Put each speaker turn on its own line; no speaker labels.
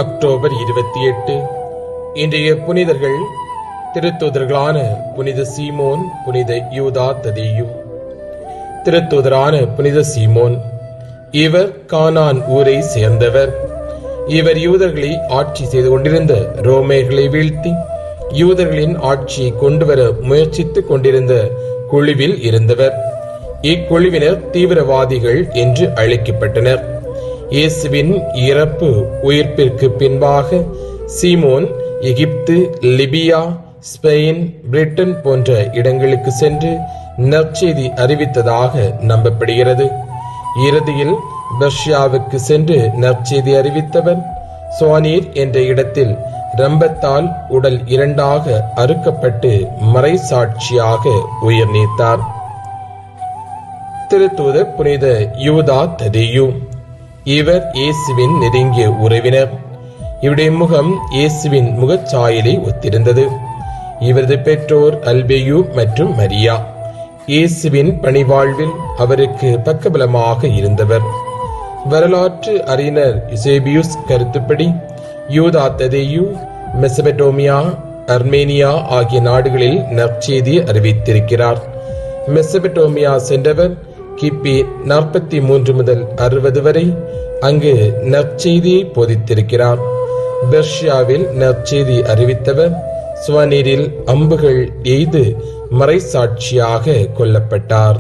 October 28. இன்றைய புனிதர்கள் திருத்தூதர்களான புனித சீமோன், புனித யூதா ததேயு. திருத்தூதரான புனித சீமோன், இவர் கானான் ஊரை சேர்ந்தவர். இவர் யூதர்களை ஆட்சி செய்து கொண்டிருந்த ரோமேர்களை வீழ்த்தி யூதர்களின் ஆட்சியை கொண்டுவர முயற்சித்துக் கொண்டிருந்த குழுவில் இருந்தவர். இக்குழுவினர் தீவிரவாதிகள் என்று அழைக்கப்பட்டனர். இயேசுவின் இறப்பு உயிர்ப்பிற்கு பின்பாக சீமோன் எகிப்து, லிபியா, ஸ்பெயின், பிரிட்டன் போன்ற இடங்களுக்கு சென்று நற்செய்தி அறிவித்ததாக நம்பப்படுகிறது. இறுதியில் பெர்ஷியாவுக்கு சென்று நற்செய்தி அறிவித்தவர் சோனீர் என்ற இடத்தில் ரம்பத்தால் உடல் இரண்டாக அறுக்கப்பட்டு மறைசாட்சியாக உயிர் நீத்தார். திருத்தூதர் புனித யூதா ததேயு. இவர் இயேசுவின் நெருங்கிய உறவினர். இவருடைய முகம் இயேசுவின் முகச்சாயலை ஒத்திருந்தது. இவரது பெற்றோர் அல்பேயு மற்றும் மரியா. இயேசுவின் பணிவாழ்வில் அவருக்கு பக்கபலமாக இருந்தவர். வரலாற்று அறிஞர் யூசேபியுஸ் கருத்துப்படி யூதா ததேயு மெசபடோமியா, அர்மேனியா ஆகிய நாடுகளில் நற்செய்தி அறிவித்திருக்கிறார். மெசபடோமியா சென்றவர் கிபி 43 முதல் 60 வரை அங்கு நற்செய்தியை போதித்திருக்கிறார். பெர்ஷியாவில் நற்செய்தி அறிவித்தவர் சுவனீரில் அம்புகள் எய்து மறைசாட்சியாக கொல்லப்பட்டார்.